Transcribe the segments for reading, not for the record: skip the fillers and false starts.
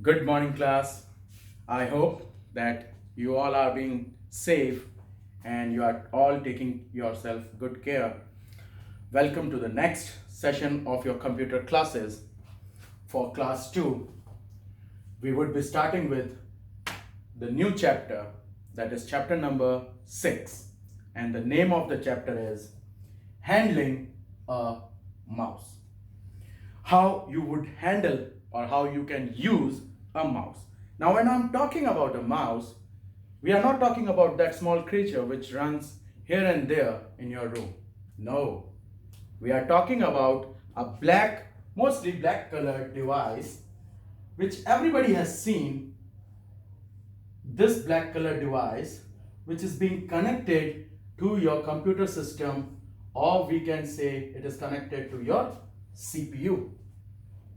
Good morning, class. I hope that you all are being safe and you are all taking yourself good care. Welcome to the next session of your computer classes. For class 2, we would be starting with the new chapter, that is chapter number 6. And the name of the chapter is Handling a Mouse. How you would handle or how you can use a mouse. Now, when I'm talking about a mouse, we are not talking about that small creature which runs here and there in your room. No, we are talking about a black, mostly black colored device which everybody has seen. This black colored device which is being connected to your computer system, or we can say it is connected to your CPU,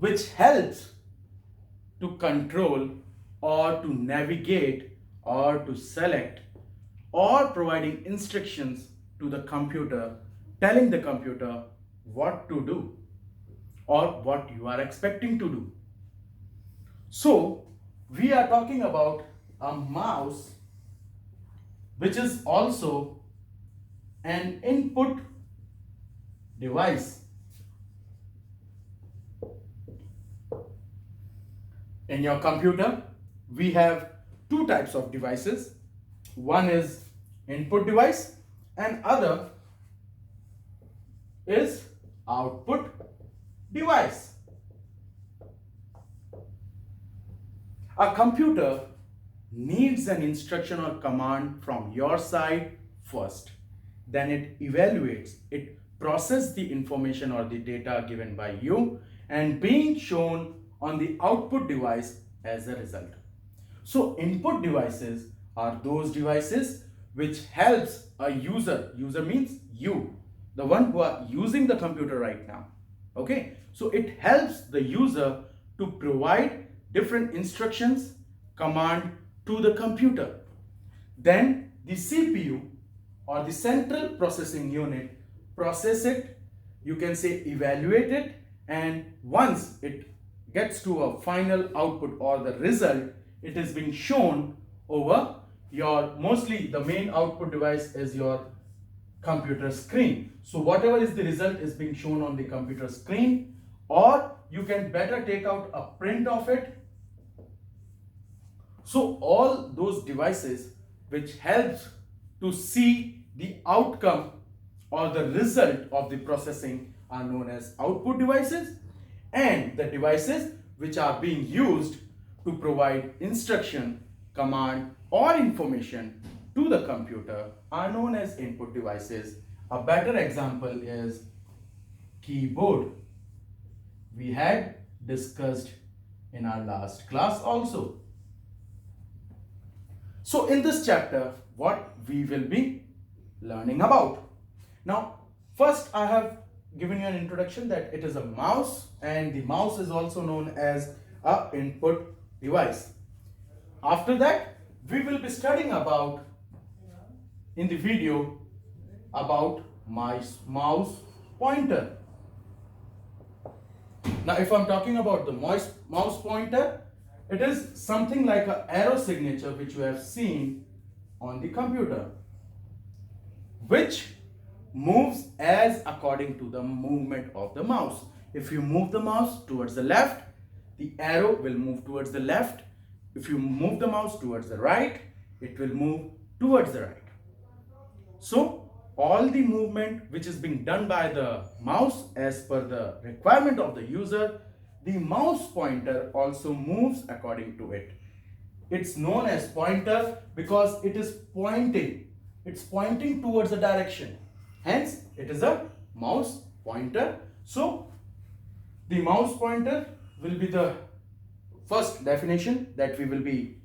which helps to control or to navigate or to select or providing instructions to the computer, telling the computer what to do or what you are expecting to do. So, we are talking about a mouse which is also an input device. In your computer, we have two types of devices. One is input device and other is output device. A computer needs an instruction or command from your side first. Then it evaluates, it processes the information or the data given by you and being shown on the output device as a result. So input devices are those devices which helps a user means you, the one who are using the computer right now. Okay, so it helps the user to provide different instructions, command to the computer. Then the CPU or the central processing unit process it, you can say evaluate it, and once it gets to a final output or the result, it is being shown over your, mostly the main output device is your computer screen. So whatever is the result is being shown on the computer screen, or you can better take out a print of it. So all those devices which helps to see the outcome or the result of the processing are known as output devices, and the devices which are being used to provide instruction, command or information to the computer are known as input devices. A better example is keyboard. We had discussed in our last class also. So in this chapter, what we will be learning about. Now, first I have given you an introduction that it is a mouse, and the mouse is also known as a input device. After that, we will be studying about in the video about my mouse pointer. Now, if I'm talking about the mouse pointer, it is something like an arrow signature which you have seen on the computer, which moves as according to the movement of the mouse. If you move the mouse towards the left, the arrow will move towards the left. If you move the mouse towards the right, it will move towards the right. So all the movement which is being done by the mouse as per the requirement of the user, the mouse pointer also moves according to it. It's known as pointer because it is pointing. It's pointing towards the direction. Hence, it is a mouse pointer. So, the mouse pointer will be the first definition that we will be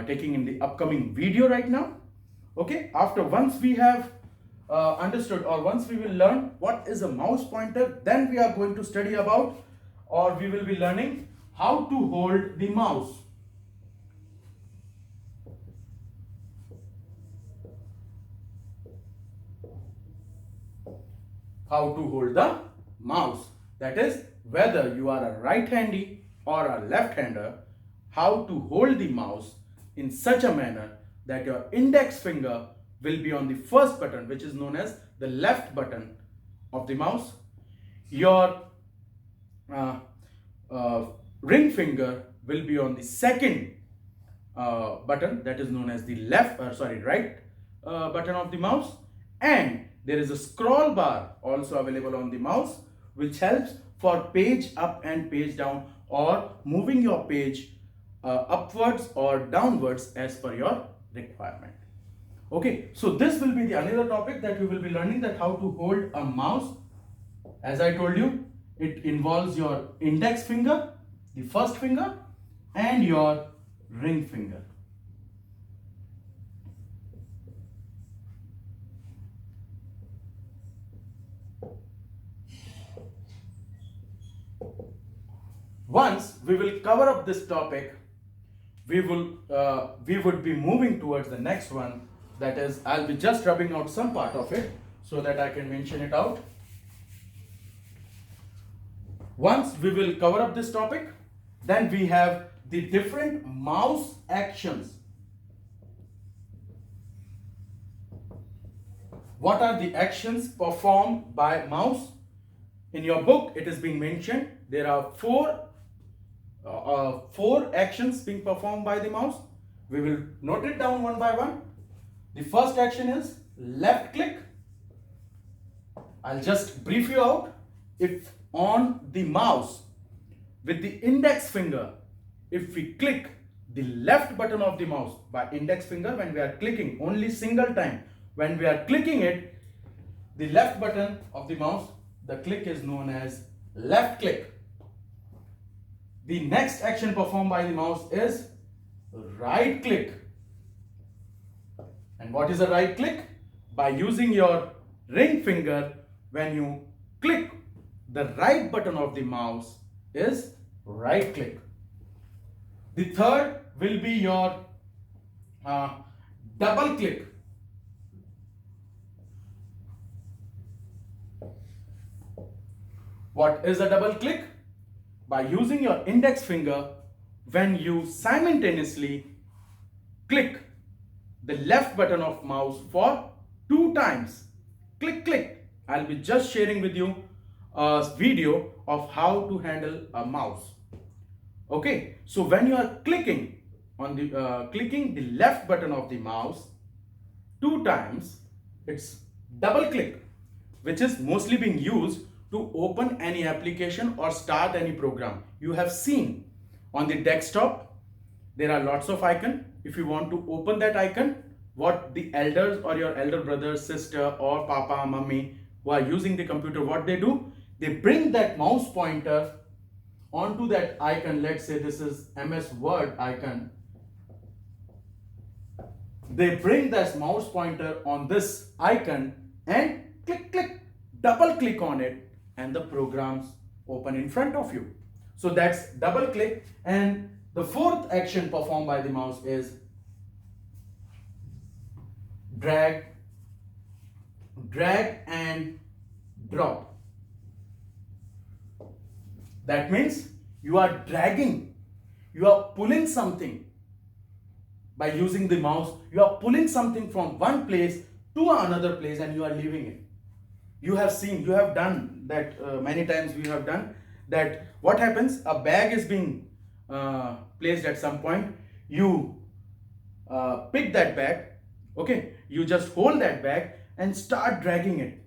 taking in the upcoming video right now. Okay, after once we have understood, or once we will learn what is a mouse pointer, then we are going to study about, or we will be learning how to hold the mouse. How to hold the mouse. That is, whether you are a right-handy or a left-hander, how to hold the mouse in such a manner that your index finger will be on the first button, which is known as the left button of the mouse. Your uh, ring finger will be on the second button, that is known as the right button of the mouse. And there is a scroll bar also available on the mouse, which helps for page up and page down, or moving your page upwards or downwards as per your requirement. Okay, so this will be the another topic that we will be learning, that how to hold a mouse. As I told you, it involves your index finger, the first finger, and your ring finger. Once we will cover up this topic, we would be moving towards the next one. That is, I'll be just rubbing out some part of it so that I can mention it out. Once we will cover up this topic, then we have the different mouse actions. What are the actions performed by mouse? In your book, it is being mentioned there are four actions being performed by the mouse. We will note it down one by one. The first action is left click. I'll just brief you out. If on the mouse with the index finger, if we click the left button of the mouse by index finger, when we are clicking only single time, when we are clicking it, the left button of the mouse, the click is known as left click. The next action performed by the mouse is right click. And what is a right click? By using your ring finger, when you click the right button of the mouse is right click. The third will be your double click. What is a double click? By using your index finger, when you simultaneously click the left button of mouse for 2 times. Click, click. I'll be just sharing with you a video of how to handle a mouse. Okay, so when you are clicking on the clicking the left button of the mouse 2 times, it's double click, which is mostly being used to open any application or start any program. You have seen on the desktop there are lots of icons. If you want to open that icon, what the elders or your elder brother, sister, or papa, mummy who are using the computer, what they do, they bring that mouse pointer onto that icon. Let's say this is MS Word icon. They bring this mouse pointer on this icon and click, click, double click on it, and the programs open in front of you. So that's double click. And the fourth action performed by the mouse is drag and drop. That means you are dragging, you are pulling something by using the mouse. You are pulling something from one place to another place and you are leaving it. You have seen, you have done that many times. We have done that. What happens? A bag is being placed at some point. You pick that bag. Okay, you just hold that bag and start dragging it.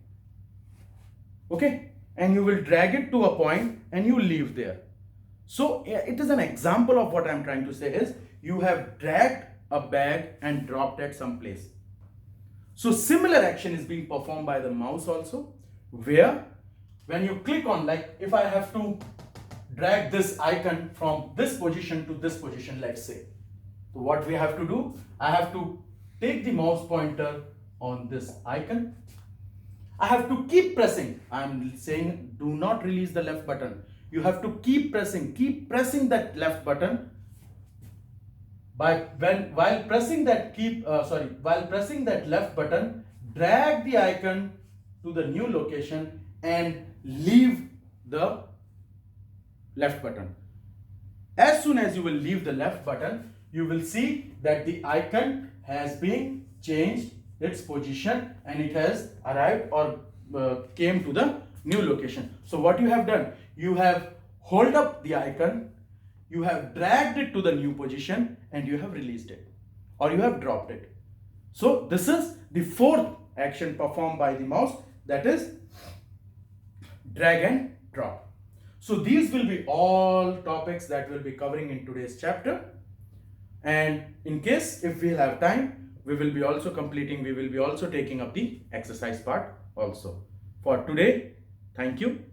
Okay, and you will drag it to a point and you leave there. So it is an example of what I'm trying to say is you have dragged a bag and dropped at some place. So similar action is being performed by the mouse also, where when you click on, like if I have to drag this icon from this position to this position, let's say. So what we have to do, I have to take the mouse pointer on this icon. I have to keep pressing. I'm saying do not release the left button. You have to keep pressing that left button. While pressing that left button, drag the icon to the new location and leave the left button. As soon as you will leave the left button, you will see that the icon has been changed its position and it has arrived or came to the new location. So what you have done, you have hold up the icon, you have dragged it to the new position and you have released it or you have dropped it. So this is the fourth action performed by the mouse, that is drag and drop. So these will be all topics that we'll be covering in today's chapter. And in case if we'll have time, we will be also taking up the exercise part also. For today, thank you.